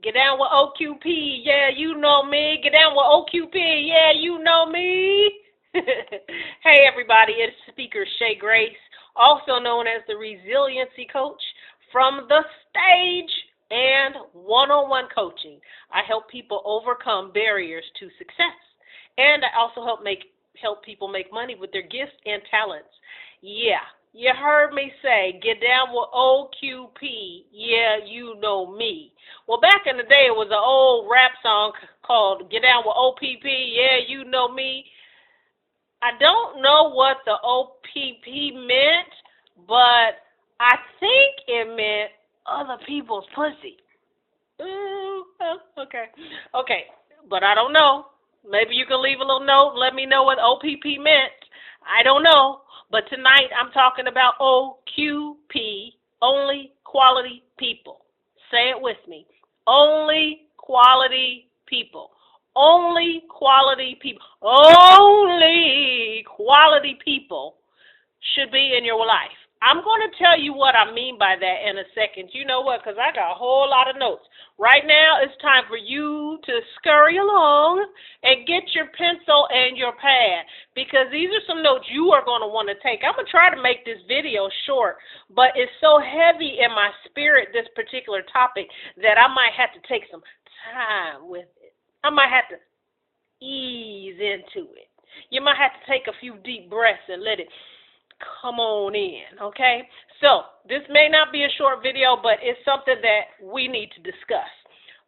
Get down with OQP, yeah, you know me. Get down with OQP, yeah, you know me. Hey, everybody, it's Speaker Shay Grace, also known as the Resiliency Coach from the stage and one-on-one coaching. I help people overcome barriers to success, and I also help people make money with their gifts and talents. Yeah, you heard me say, get down with OQP. Yeah, you know me. Well, back in the day, it was an old rap song called Get Down with OPP. Yeah, you know me. I don't know what the OPP meant, but I think it meant other people's pussy. Ooh, okay. Okay, but I don't know. Maybe you can leave a little note and let me know what OPP meant. I don't know. But tonight I'm talking about OQP, only quality people. Say it with me. Only quality people. Only quality people. Only quality people should be in your life. I'm going to tell you what I mean by that in a second. You know what? Because I got a whole lot of notes. Right now, it's time for you to scurry along and get your pencil and your pad, because these are some notes you are going to want to take. I'm going to try to make this video short, but it's so heavy in my spirit, this particular topic, that I might have to take some time with it. I might have to ease into it. You might have to take a few deep breaths and let it come on in, okay? So this may not be a short video, but it's something that we need to discuss.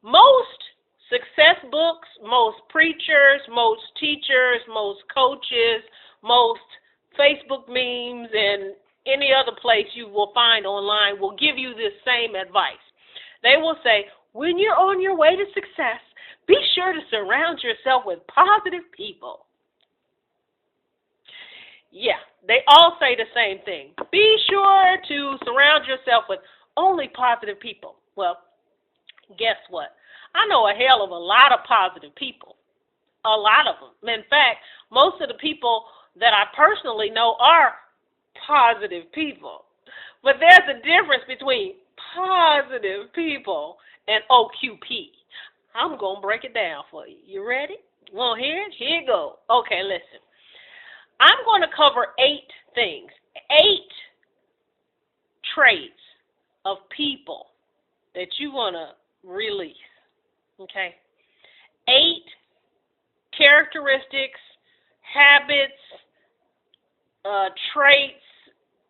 Most success books, most preachers, most teachers, most coaches, most Facebook memes, and any other place you will find online will give you this same advice. They will say, when you're on your way to success, be sure to surround yourself with positive people. Yeah, they all say the same thing. Be sure to surround yourself with only positive people. Well, guess what? I know a hell of a lot of positive people. A lot of them. In fact, most of the people that I personally know are positive people. But there's a difference between positive people and OQP. I'm going to break it down for you. You ready? Want to hear it? Here you go. Okay, listen. I'm going to cover 8 things, 8 traits of people that you want to release, okay? 8 characteristics, habits, traits,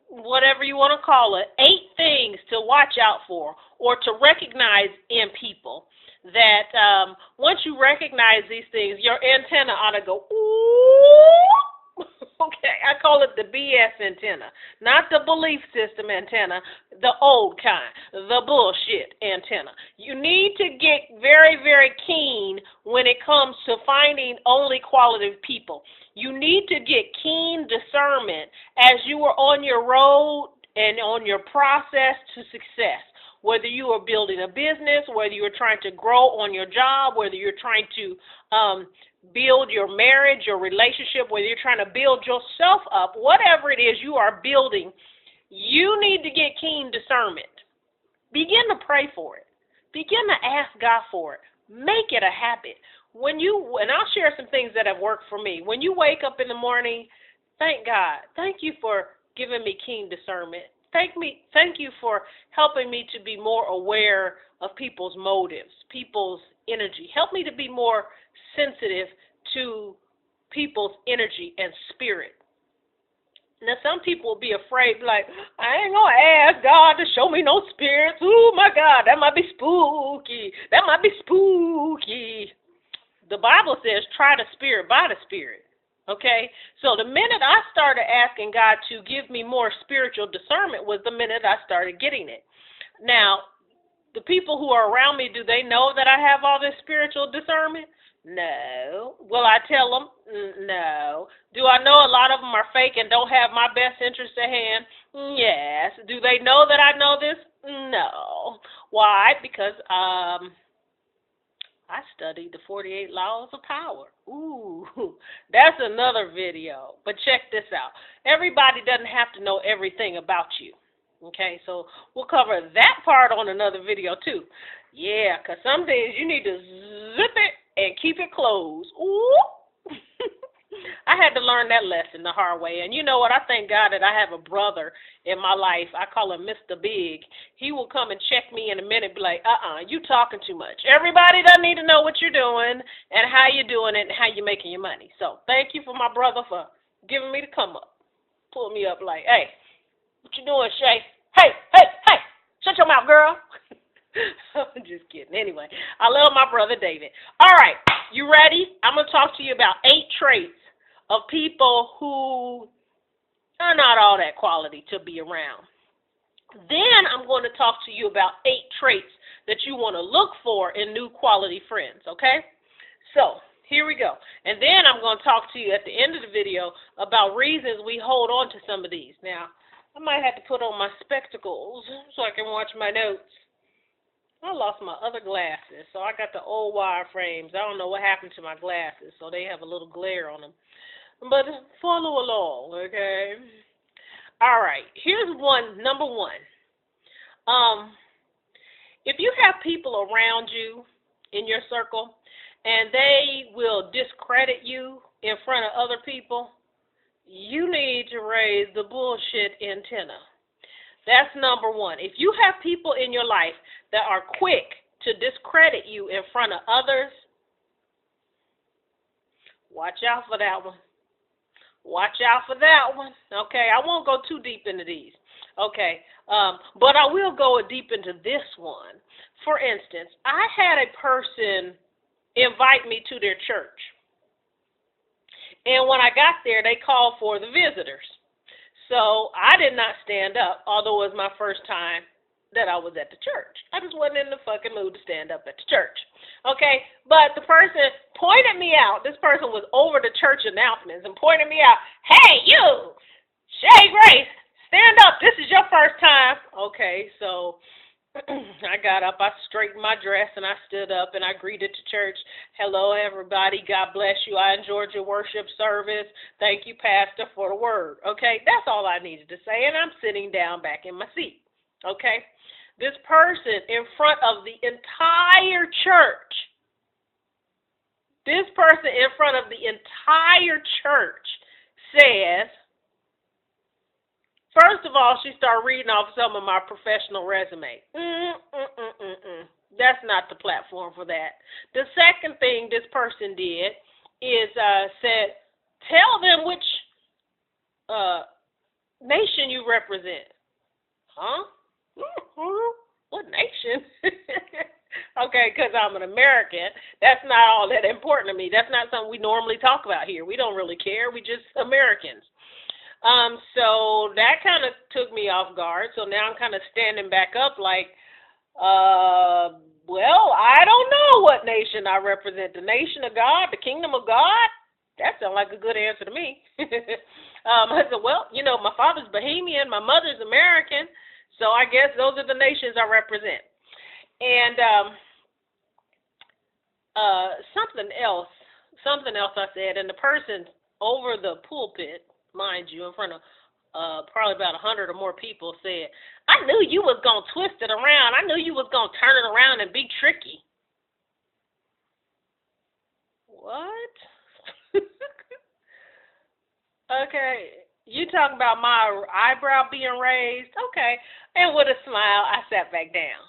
whatever you want to call it, 8 things to watch out for or to recognize in people that once you recognize these things, your antenna ought to go, ooh. Okay, I call it the BS antenna, not the belief system antenna, the old kind, the bullshit antenna. You need to get very, very keen when it comes to finding only quality people. You need to get keen discernment as you are on your road and on your process to success. Whether you are building a business, whether you're trying to grow on your job, whether you're trying to build your marriage, your relationship, whether you're trying to build yourself up, whatever it is you are building, you need to get keen discernment. Begin to pray for it. Begin to ask God for it. Make it a habit. And I'll share some things that have worked for me. When you wake up in the morning, thank God. Thank you for giving me keen discernment. Thank you for helping me to be more aware of people's motives, people's energy. Help me to be more sensitive to people's energy and spirit. Now, some people will be afraid, like, I ain't going to ask God to show me no spirits. Oh, my God, that might be spooky. That might be spooky. The Bible says, try the spirit by the spirit. Okay, so the minute I started asking God to give me more spiritual discernment was the minute I started getting it. Now, the people who are around me, do they know that I have all this spiritual discernment? No. Will I tell them? No. Do I know a lot of them are fake and don't have my best interest at hand? Yes. Do they know that I know this? No. Why? Because I studied the 48 laws of power. Ooh, that's another video. But check this out. Everybody doesn't have to know everything about you. Okay, so we'll cover that part on another video too. Yeah, because some days you need to zip it and keep it closed. Ooh. I had to learn that lesson the hard way. And you know what? I thank God that I have a brother in my life. I call him Mr. Big. He will come and check me in a minute and be like, you talking too much. Everybody doesn't need to know what you're doing and how you're doing it and how you're making your money. So thank you for my brother for giving me the come up. Pull me up like, hey, what you doing, Shay? Hey, hey, hey, shut your mouth, girl. I'm just kidding. Anyway, I love my brother David. All right, you ready? I'm going to talk to you about 8 traits of people who are not all that quality to be around. Then I'm going to talk to you about 8 traits that you want to look for in new quality friends, okay? So here we go. And then I'm going to talk to you at the end of the video about reasons we hold on to some of these. Now, I might have to put on my spectacles so I can watch my notes. I lost my other glasses, so I got the old wire frames. I don't know what happened to my glasses, so they have a little glare on them. But follow along, okay? All right, here's number one. If you have people around you in your circle and they will discredit you in front of other people, you need to raise the bullshit antenna. That's number one. If you have people in your life that are quick to discredit you in front of others, watch out for that one. Watch out for that one. Okay, I won't go too deep into these. Okay, but I will go deep into this one. For instance, I had a person invite me to their church. And when I got there, they called for the visitors. So I did not stand up, although it was my first time that I was at the church. I just wasn't in the fucking mood to stand up at the church. Okay, but the person pointed me out. This person was over the church announcements and pointed me out. Hey, you, Shay Grace, stand up. This is your first time. Okay, so I got up, I straightened my dress, and I stood up, and I greeted the church. Hello, everybody. God bless you. I enjoyed your worship service. Thank you, Pastor, for the word. Okay, that's all I needed to say, and I'm sitting down back in my seat. Okay, this person in front of the entire church, says, first of all, she started reading off some of my professional resume. That's not the platform for that. The second thing this person did is said, tell them which nation you represent. Huh? What nation? Okay, because I'm an American. That's not all that important to me. That's not something we normally talk about here. We don't really care. We just Americans. So that kind of took me off guard. So now I'm kind of standing back up like, well, I don't know what nation I represent. The nation of God, the kingdom of God? That sounds like a good answer to me. I said, well, you know, my father's Bahamian, my mother's American, so I guess those are the nations I represent. And something else I said, and the person over the pulpit, mind you, in front of probably about 100 or more people, said, I knew you was going to twist it around. I knew you was going to turn it around and be tricky. What? Okay, you talking about my eyebrow being raised? Okay, and with a smile, I sat back down.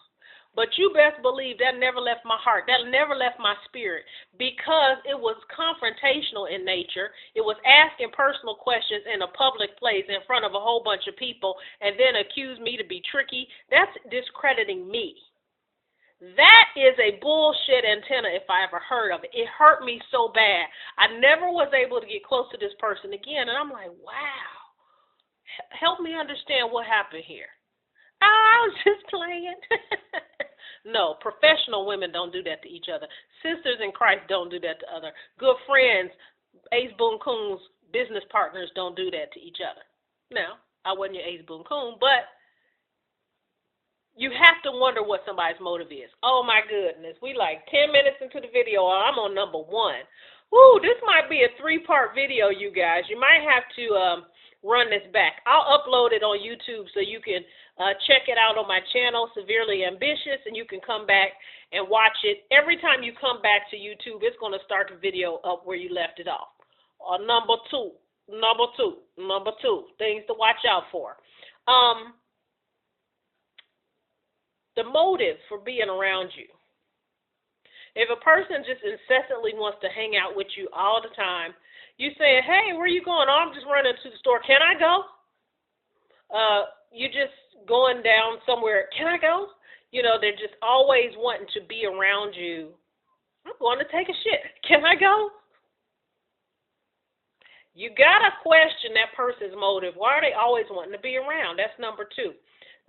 But you best believe that never left my heart. That never left my spirit because it was confrontational in nature. It was asking personal questions in a public place in front of a whole bunch of people and then accuse me to be tricky. That's discrediting me. That is a bullshit antenna if I ever heard of it. It hurt me so bad. I never was able to get close to this person again. And I'm like, wow, help me understand what happened here. I was just playing. No, professional women don't do that to each other. Sisters in Christ don't do that to other. Good friends, Ace Boon Coon's business partners don't do that to each other. Now, I wasn't your Ace Boon Coon, but you have to wonder what somebody's motive is. Oh, my goodness. We like 10 minutes into the video. I'm on number 1. Woo, this might be a 3-part video, you guys. You might have to run this back. I'll upload it on YouTube so you can Check it out on my channel, Severely Ambitious, and you can come back and watch it. Every time you come back to YouTube, it's going to start the video up where you left it off. Number two, things to watch out for. The motive for being around you. If a person just incessantly wants to hang out with you all the time, you say, hey, where are you going? Oh, I'm just running to the store. Can I go? You just going down somewhere. Can I go? You know, they're just always wanting to be around you. I'm going to take a shit. Can I go? You got to question that person's motive. Why are they always wanting to be around? That's number two.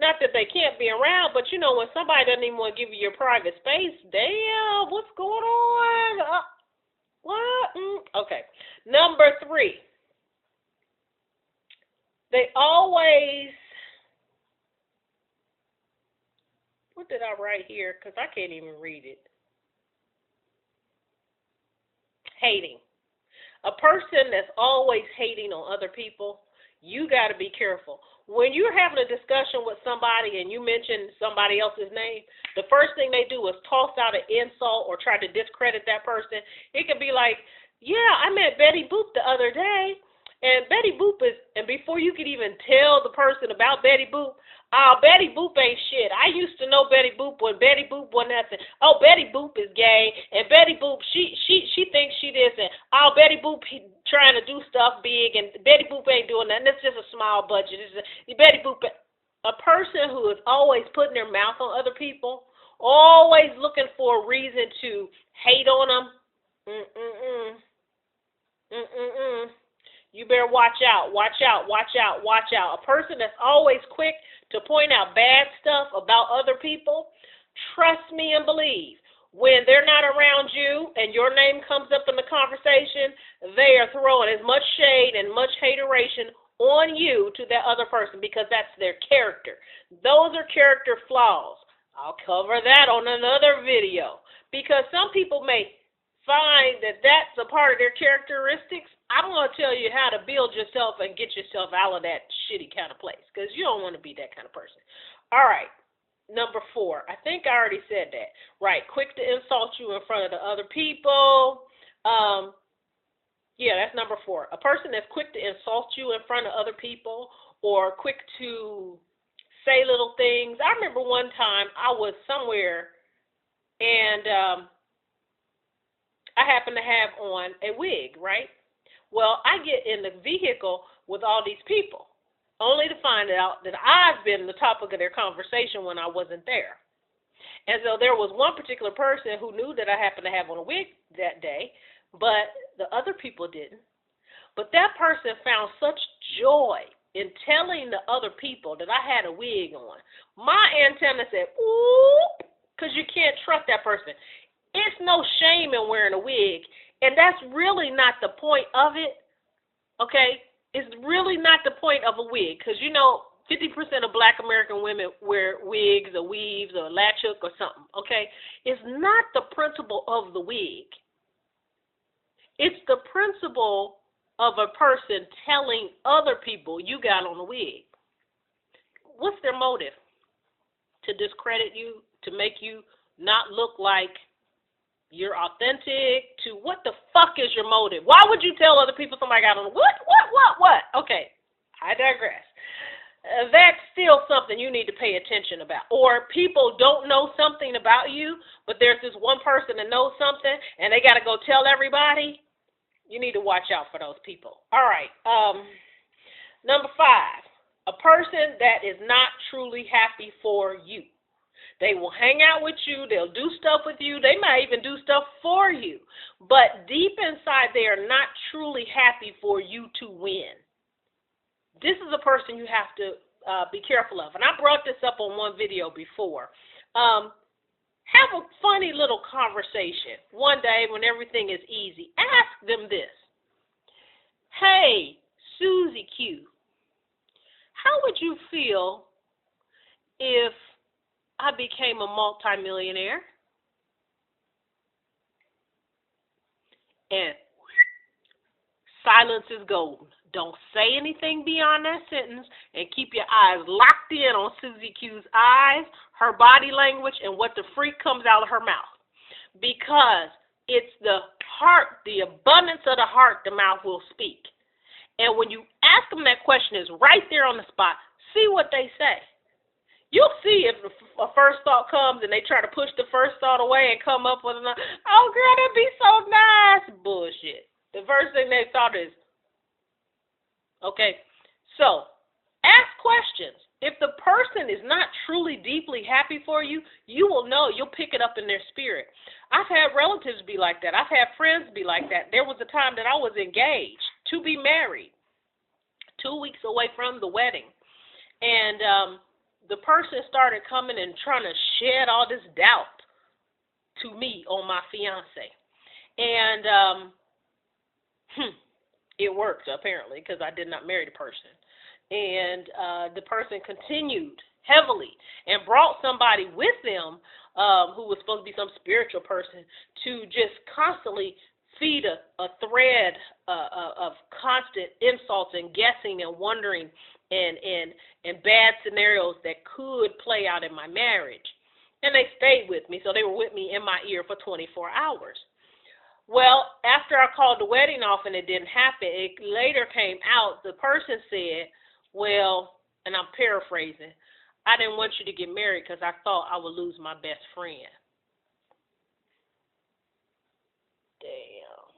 Not that they can't be around, but, you know, when somebody doesn't even want to give you your private space, damn, what's going on? What? Okay. Number three, they always, what did I write here? Because I can't even read it. Hating. A person that's always hating on other people, you got to be careful. When you're having a discussion with somebody and you mention somebody else's name, the first thing they do is toss out an insult or try to discredit that person. It could be like, yeah, I met Betty Boop the other day, and Betty Boop is, and before you could even tell the person about Betty Boop, Betty Boop ain't shit. I used to know Betty Boop when Betty Boop was nothing. Oh, Betty Boop is gay, and Betty Boop, she thinks she this, and Betty Boop trying to do stuff big, and Betty Boop ain't doing nothing. It's just a small budget. Betty Boop, a person who is always putting their mouth on other people, always looking for a reason to hate on them. You better watch out, watch out, watch out, watch out. A person that's always quick to point out bad stuff about other people, trust me and believe, when they're not around you and your name comes up in the conversation, they are throwing as much shade and much hateration on you to that other person because that's their character. Those are character flaws. I'll cover that on another video because some people may find that that's a part of their characteristics. I'm going to tell you how to build yourself and get yourself out of that shitty kind of place because you don't want to be that kind of person. All right, number 4. I think I already said that. Right, quick to insult you in front of the other people. Yeah, that's number 4. A person that's quick to insult you in front of other people or quick to say little things. I remember one time I was somewhere and I happened to have on a wig, right? Well, I get in the vehicle with all these people, only to find out that I've been the topic of their conversation when I wasn't there. And so there was one particular person who knew that I happened to have on a wig that day, but the other people didn't. But that person found such joy in telling the other people that I had a wig on. My antenna said, ooh, because you can't trust that person. It's no shame in wearing a wig. And that's really not the point of it, okay? It's really not the point of a wig because, you know, 50% of black American women wear wigs or weaves or latch hook or something, okay? It's not the principle of the wig. It's the principle of a person telling other people you got on a wig. What's their motive? To discredit you, to make you not look like you're authentic, to what the fuck is your motive? Why would you tell other people somebody got on? What? Okay, I digress. That's still something you need to pay attention about. Or people don't know something about you, but there's this one person that knows something, and they got to go tell everybody. You need to watch out for those people. All right, number 5, a person that is not truly happy for you. They will hang out with you. They'll do stuff with you. They might even do stuff for you. But deep inside, they are not truly happy for you to win. This is a person you have to be careful of. And I brought this up on one video before. Have a funny little conversation one day when everything is easy. Ask them this. Hey, Susie Q, how would you feel if I became a multimillionaire? And silence is golden. Don't say anything beyond that sentence, and keep your eyes locked in on Susie Q's eyes, her body language, and what the freak comes out of her mouth. Because it's the heart, the abundance of the heart, the mouth will speak. And when you ask them that question, it's right there on the spot. See what they say. You'll see if a first thought comes and they try to push the first thought away and come up with another, oh, girl, that'd be so nice. Bullshit. The first thing they thought is, okay, so ask questions. If the person is not truly deeply happy for you, you will know. You'll pick it up in their spirit. I've had relatives be like that. I've had friends be like that. There was a time that I was engaged to be married, 2 weeks away from the wedding. And the person started coming and trying to shed all this doubt to me on my fiance. And it worked, apparently, because I did not marry the person. And the person continued heavily and brought somebody with them who was supposed to be some spiritual person to just constantly feed a thread of constant insults and guessing and wondering and bad scenarios that could play out in my marriage. And they stayed with me, so they were with me in my ear for 24 hours. Well, after I called the wedding off and it didn't happen, it later came out, the person said, well, and I'm paraphrasing, I didn't want you to get married because I thought I would lose my best friend. Damn.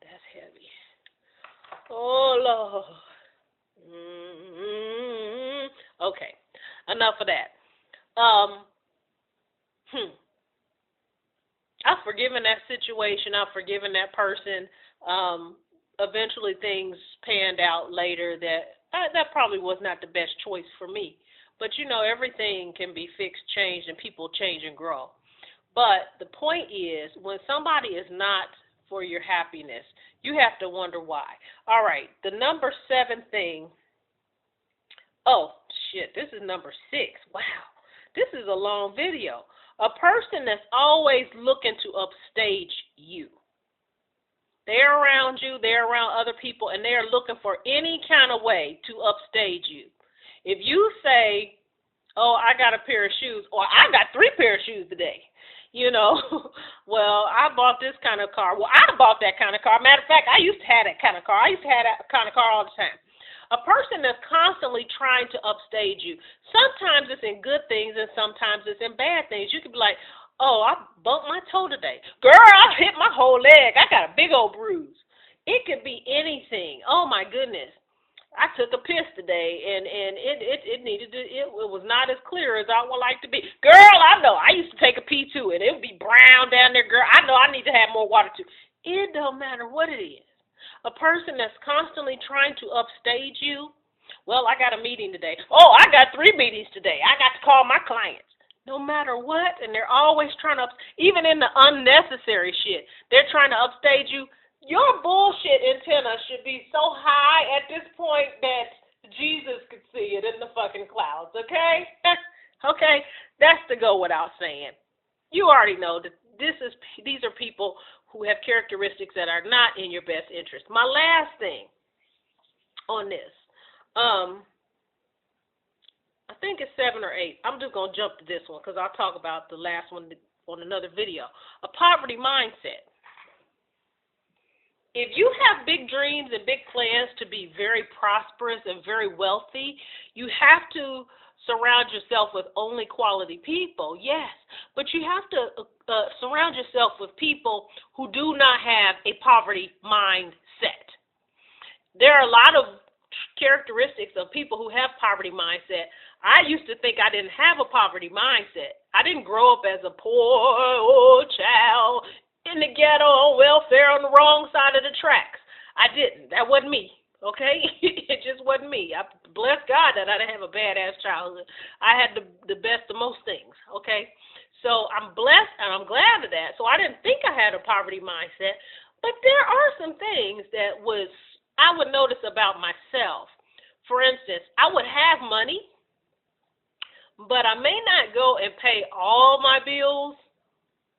That's heavy. Oh, Lord. Okay, enough of that. I've forgiven that situation. I've forgiven that person. Eventually things panned out later that probably was not the best choice for me. But, you know, everything can be fixed, changed, and people change and grow. But the point is, when somebody is not for your happiness, you have to wonder why. All right, the number 7 thing. Oh, shit, this is number 6. Wow, this is a long video. A person that's always looking to upstage you. They're around you, they're around other people, and they're looking for any kind of way to upstage you. If you say, oh, I got a pair of shoes, or I got 3 pairs of shoes today, you know, well, I bought this kind of car. Well, I bought that kind of car. Matter of fact, I used to have that kind of car. I used to have that kind of car all the time. A person that's constantly trying to upstage you. Sometimes it's in good things and sometimes it's in bad things. You could be like, oh, I bumped my toe today. Girl, I hit my whole leg. I got a big old bruise. It could be anything. Oh, my goodness. I took a piss today, and it needed to, it was not as clear as I would like to be. Girl, I know. I used to take a pee, too, and it would be brown down there. Girl, I know I need to have more water, too. It don't matter what it is. A person that's constantly trying to upstage you, well, I got a meeting today. Oh, I got 3 meetings today. I got to call my clients. No matter what, and they're always trying to, even in the unnecessary shit, they're trying to upstage you. Your bullshit antenna should be so high at this point that Jesus could see it in the fucking clouds, okay? Okay, that's to go without saying. You already know that these are people who have characteristics that are not in your best interest. My last thing on this, I think it's 7 or 8. I'm just going to jump to this one because I'll talk about the last one on another video. A poverty mindset. If you have big dreams and big plans to be very prosperous and very wealthy, you have to surround yourself with only quality people, yes. But you have to surround yourself with people who do not have a poverty mindset. There are a lot of characteristics of people who have poverty mindset. I used to think I didn't have a poverty mindset. I didn't grow up as a poor old child in the ghetto on welfare on the wrong side of the tracks. I didn't. That wasn't me, okay? It just wasn't me. I bless God that I didn't have a badass childhood. I had the best of most things, okay? So I'm blessed and I'm glad of that. So I didn't think I had a poverty mindset, but there are some things that I would notice about myself. For instance, I would have money, but I may not go and pay all my bills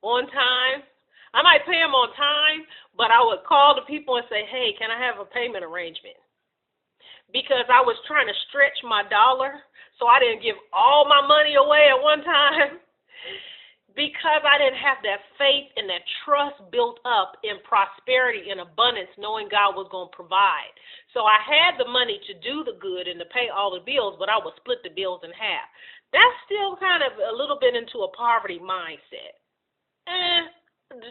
on time. I might pay them on time, but I would call the people and say, hey, can I have a payment arrangement? Because I was trying to stretch my dollar so I didn't give all my money away at one time. Because I didn't have that faith and that trust built up in prosperity and abundance, knowing God was going to provide. So I had the money to do the good and to pay all the bills, but I would split the bills in half. That's still kind of a little bit into a poverty mindset.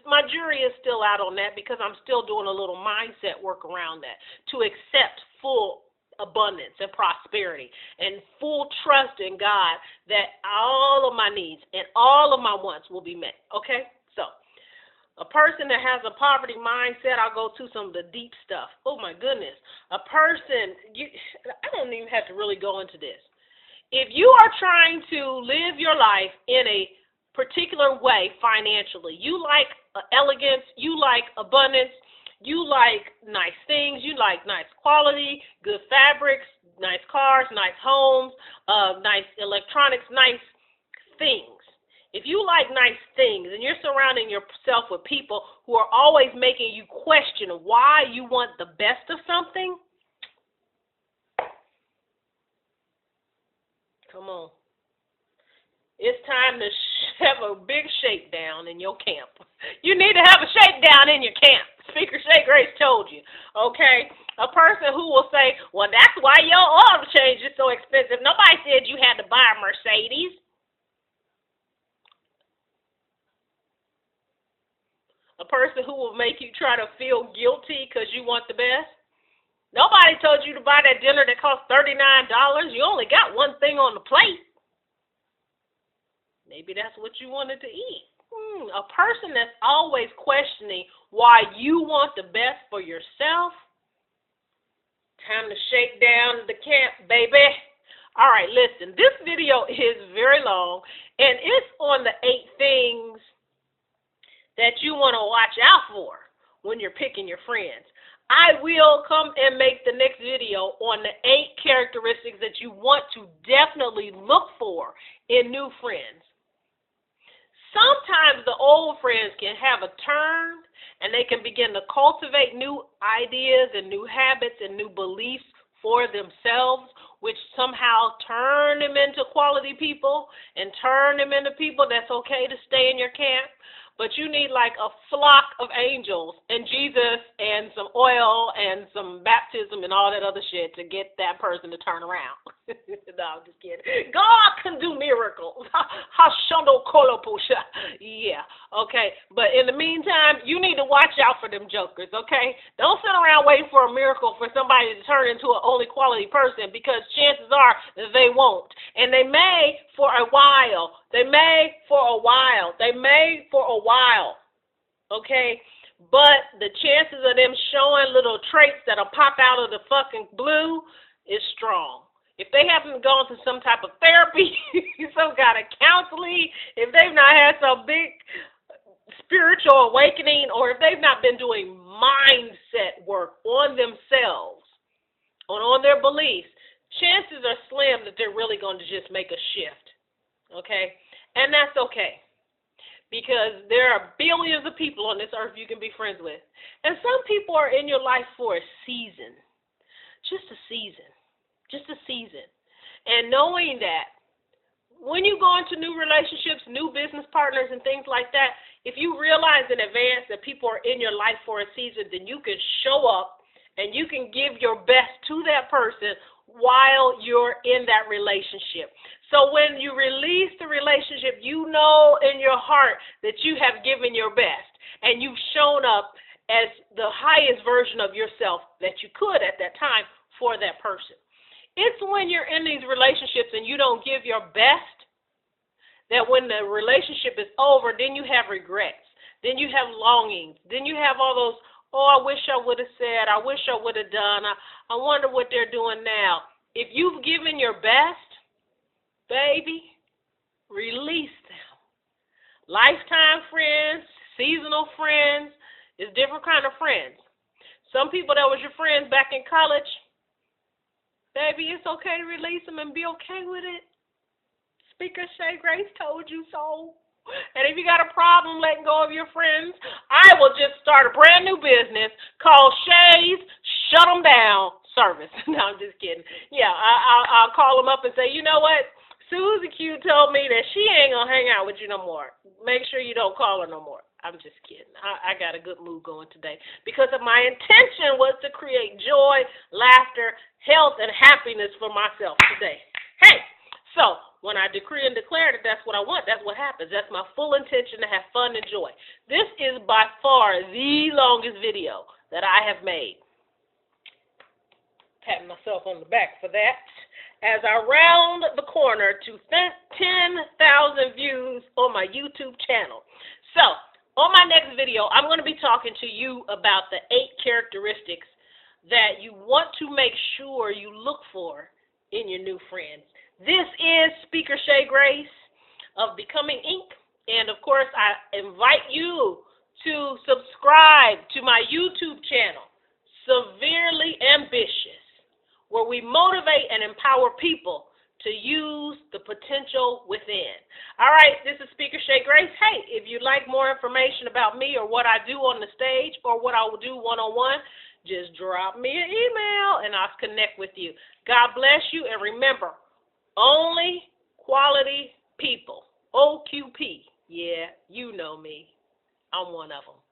My jury is still out on that because I'm still doing a little mindset work around that to accept full abundance and prosperity and full trust in God that all of my needs and all of my wants will be met. Okay? So, a person that has a poverty mindset, I'll go to some of the deep stuff. Oh my goodness. A person, I don't even have to really go into this. If you are trying to live your life in a particular way financially, you like elegance, you like abundance, you like nice things, you like nice quality, good fabrics, nice cars, nice homes, nice electronics, nice things. If you like nice things and you're surrounding yourself with people who are always making you question why you want the best of something, come on. It's time to have a big shakedown in your camp. You need to have a shakedown in your camp. Speaker Shay Grace told you, okay? A person who will say, well, that's why your oil change is so expensive. Nobody said you had to buy a Mercedes. A person who will make you try to feel guilty because you want the best. Nobody told you to buy that dinner that cost $39. You only got one thing on the plate. Maybe that's what you wanted to eat. A person that's always questioning why you want the best for yourself, time to shake down the camp, baby. All right, listen, this video is very long, and it's on the 8 things that you want to watch out for when you're picking your friends. I will come and make the next video on the 8 characteristics that you want to definitely look for in new friends. Sometimes the old friends can have a turn and they can begin to cultivate new ideas and new habits and new beliefs for themselves, which somehow turn them into quality people and turn them into people that's okay to stay in your camp. But you need like a flock of angels and Jesus and some oil and some baptism and all that other shit to get that person to turn around. No, I'm just kidding. God can do miracles. Yeah, okay. But in the meantime, you need to watch out for them jokers, okay? Don't sit around waiting for a miracle for somebody to turn into an only quality person, because chances are they won't. And they may for a while. They may for a while. They may for a while, okay? But the chances of them showing little traits that'll pop out of the fucking blue is strong. If they haven't gone to some type of therapy, some kind of counseling, if they've not had some big spiritual awakening, or if they've not been doing mindset work on themselves, on their beliefs, chances are slim that they're really going to just make a shift, okay? And that's okay, because there are billions of people on this earth you can be friends with. And some people are in your life for a season, just a season. Just a season. And knowing that when you go into new relationships, new business partners and things like that, if you realize in advance that people are in your life for a season, then you can show up and you can give your best to that person while you're in that relationship. So when you release the relationship, you know in your heart that you have given your best and you've shown up as the highest version of yourself that you could at that time for that person. It's when you're in these relationships and you don't give your best that when the relationship is over, then you have regrets. Then you have longings. Then you have all those, oh, I wish I would have said, I wish I would have done, I wonder what they're doing now. If you've given your best, baby, release them. Lifetime friends, seasonal friends, is different kind of friends. Some people that was your friends back in college, baby, it's okay to release them and be okay with it. Speaker Shay Grace told you so. And if you got a problem letting go of your friends, I will just start a brand new business called Shay's Shut 'em Down Service. No, I'm just kidding. Yeah, I'll call them up and say, you know what? Susie Q told me that she ain't going to hang out with you no more. Make sure you don't call her no more. I'm just kidding. I got a good mood going today because of my intention was to create joy, laughter, health, and happiness for myself today. Hey, so when I decree and declare that that's what I want, that's what happens. That's my full intention to have fun and joy. This is by far the longest video that I have made. Patting myself on the back for that. As I round the corner to 10,000 views on my YouTube channel. So, on my next video, I'm going to be talking to you about the 8 characteristics that you want to make sure you look for in your new friends. This is Speaker Shay Grace of Becoming Inc. And, of course, I invite you to subscribe to my YouTube channel, Severely Ambitious, where we motivate and empower people to use the potential within. All right, this is Speaker Shay Grace. Hey, if you'd like more information about me or what I do on the stage or what I will do one-on-one, just drop me an email and I'll connect with you. God bless you, and remember, only quality people. OQP. Yeah, you know me. I'm one of them.